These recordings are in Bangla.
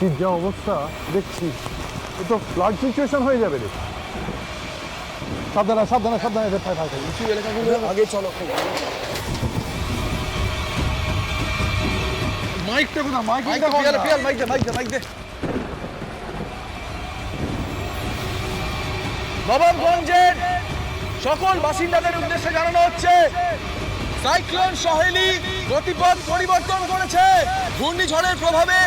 বৃষ্টির যা অবস্থা দেখছি, এ তো ফ্লাড সিচুয়েশন হয়ে যাবে রে। সাবধানে সাবধানে সাবধানে, উঁচু এলাকাগুলো আগে চলো। মাইকটা কোথা? মাইক মাইক দে। নবাবগঞ্জের সকল বাসিন্দাদের উদ্দেশ্যে জানানো হচ্ছে, সাইক্লোন সহেলি গতিপথ পরিবর্তন করেছে। ঘূর্ণিঝড়ের প্রভাবে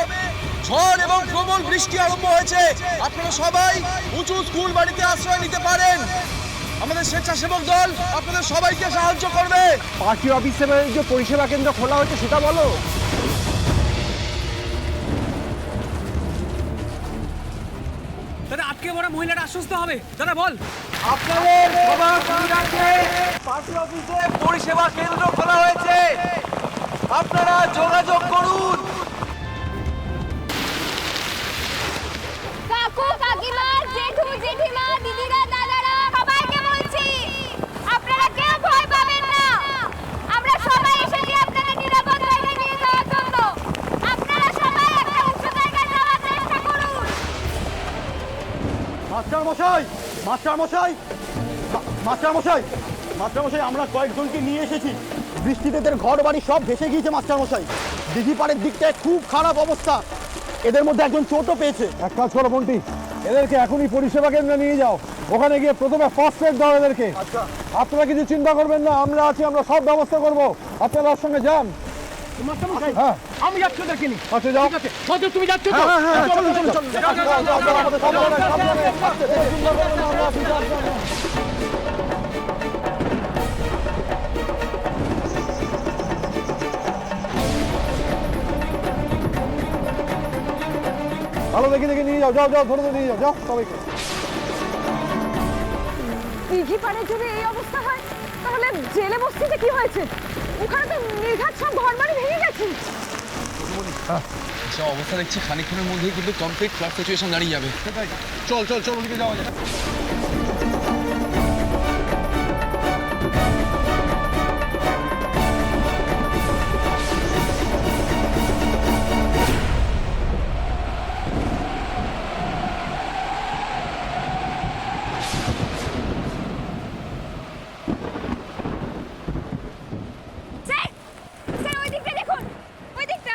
ঝড় এবং প্রবল বৃষ্টি আরম্ভ হয়েছে। আপনারা সবাই উঁচু স্কুল বাড়িতে আশ্রয় নিতে পারেন। আমাদের স্বেচ্ছাসেবক দল আপনাদের সবাইকে সাহায্য করবে। পার্টি অফিসে যে পরিষেবা কেন্দ্র খোলা হয়েছে সেটা বলো। দাদা আটকে পড়া মহিলাটা আশ্বস্ত হবে। দাদা বল। আপনাদের সবার সুবিধার্থে পার্টি অফিসে পরিষেবা কেন্দ্র খোলা হয়েছে, আপনারা যোগাযোগ করুন। কাকু কাকিমা জেঠু জেঠিমা দিদিরা দাদারা সবাইকে বলছি, আপনারা কেউ ভয় পাবেন না। আমরা সবাই এসেছি আপনাদের নিরাপদ জায়গায় নিয়ে যাওয়ার জন্য। আপনারা সবাই একটা উঁচু জায়গায় যাওয়ার চেষ্টা করুন। মাস্টারমশাই, আমরা কয়েকজনকে নিয়ে এসেছি। বৃষ্টিতে এদের ঘর বাড়ি সব ভেসে গিয়েছে মাস্টারমশাই। দিঘি পাড়ের দিকটায় খুব খারাপ অবস্থা। এদের মধ্যে একজন চোটও পেয়েছে। এক কাজ করো বন্টি, এদেরকে এখনই পরিষেবা কেন্দ্রে নিয়ে যাও। ওখানে গিয়ে প্রথমে ফার্স্ট এড দাও এদেরকে। আপনারা কিছু চিন্তা করবেন না, আমরা আছি, আমরা সব ব্যবস্থা করব। আপনারা ওর সঙ্গে যান। হ্যাঁ, আমি যাচ্ছি ওদেরকে নিয়ে। আচ্ছা যাও। সজল, তুমি যাচ্ছ তো? চলো, চলো, চলো। সাবধানে, সাবধানে, সাবধানে। চিন্তা করবেন না, আমরা আছি, যান, যান, যান। ভালো দেখে দেখে নিয়ে যাও, যাও যাও, ধরে ধরে নিয়ে যাও, যাও সবাইকে। দিঘি পাড়ে যদি এই অবস্থা হয় তাহলে জেলে বস্তিতে কি হয়েছে? ওখানে তো নির্ঘাত সব ঘরবাড়ি ভেঙে গেছে। যা অবস্থা দেখছি খানিকক্ষণের মধ্যেই কিন্তু কমপ্লিট ফ্লাড সিচুয়েশন দাঁড়িয়ে যাবে। চল চল চল, ওদিকে যাওয়া যায়। স্যার, স্যার ওই দিকটা দেখুন, ওই দিকটা।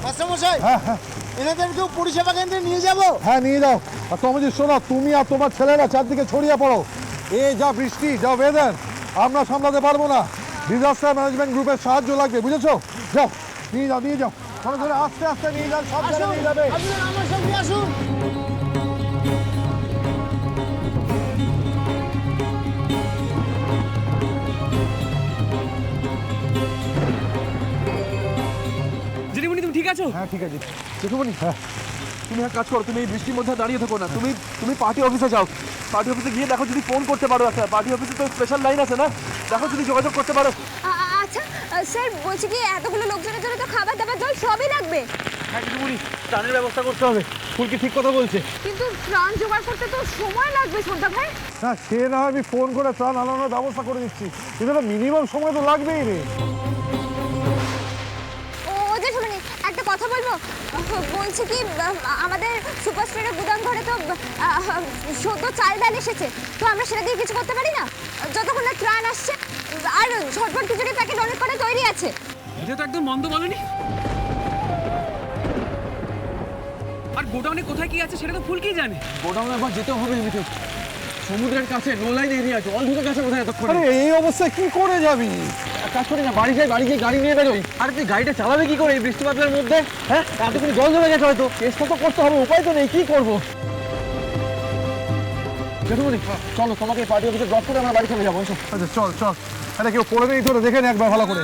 মাস্টারমশাই, এনাদেরকেও পরিষেবা কেন্দ্রে নিয়ে যাব? হ্যাঁ নিয়ে যাও। আর তুমি শোনো, তুমি আর তোমার ছেলেরা চারদিকে ছড়িয়ে পড়ো। এ যা বৃষ্টি, যা ওয়েদার, আমরা সামলাতে পারবো না। ডিজাস্টার ম্যানেজমেন্ট গ্রুপের সাহায্য লাগবে, বুঝেছো? যাও, নিয়ে যাও, নিয়ে যাও। ধরে ধরে আস্তে আস্তে নিয়ে যান, সব জায়গায় নিয়ে যাবে। আপনারা আমার সঙ্গে আসুন। দিদিমণি তুমি ঠিক আছো? হ্যাঁ ঠিক আছে, দেখুবনি। হ্যাঁ, তুমি এক কাজ করো, তুমি এই বৃষ্টির মধ্যে দাঁড়িয়ে থাকো না, তুমি পার্টি অফিসে যাও। পার্টি অফিসে গিয়ে দেখো যদি ফোন করতে পারো। একটা পার্টি অফিসে তো স্পেশাল লাইন আছে না, দেখো যদি যোগাযোগ করতে পারো। আচ্ছা স্যার, বলছি কি এতগুলো লোকজনের জন্য তো খাবার দাবার জল সবই লাগবে। হ্যাঁ দিদিমণি, ত্রাণের ব্যবস্থা করতে হবে। ফুলকি ঠিক কথা বলছে। কিন্তু ত্রাণ জোগাড় করতে তো সময় লাগবে সন্ধ্যা ভাই। হ্যাঁ সে না হয় আমি ফোন করে ত্রাণ আনানোর ব্যবস্থা করে দিচ্ছি, কিন্তু মিনিমাম সময় তো লাগবেই রে। ও যে শুনুন, একটা কথা বলবো। বলছি কি আমাদের সুপার স্টোরের গুদাম ঘরে তো সদ্য চাল ডাল এসেছে, তো আমরা সেটা দিয়ে কিছু করতে পারি না যতক্ষণ না ত্রাণ আসছে? আর ঝটপট খিচুড়ি প্যাকেট অনেক কটা তৈরি আছে। এটা তো একদম মন্দ বলনি। আর গোডাউনে কোথায় কি আছে সেটা তো ফুলকি জানে। গোডাউনে একবার যেতে হবে। এমনিতে সমুদ্রের কাছে নো লাইন এরিয়া, জল ঢুকে গেছে বোধহয় এতক্ষণে। আরে এই অবস্থায় কি করে যাবি? এক কাজ করি না, বাড়ি যাই, বাড়ি গিয়ে গাড়ি নিয়ে বেরোই। আর তুই গাড়িটা চালাবে কি করে এই বৃষ্টিপাতের মধ্যে? হ্যাঁ, এতক্ষণ জল জমে গেছে হয়তো। চেষ্টা তো করতে হবে, উপায় তো নেই, কি করবো? জেঠুমনি চলো তোমাকে পার্টি অফিসে ড্রপ করে আমরা বাড়ি চলে যাবো। আচ্ছা চল চল, এটা কেউ পড়ে নেই তো দেখে নে একবার ভালো করে।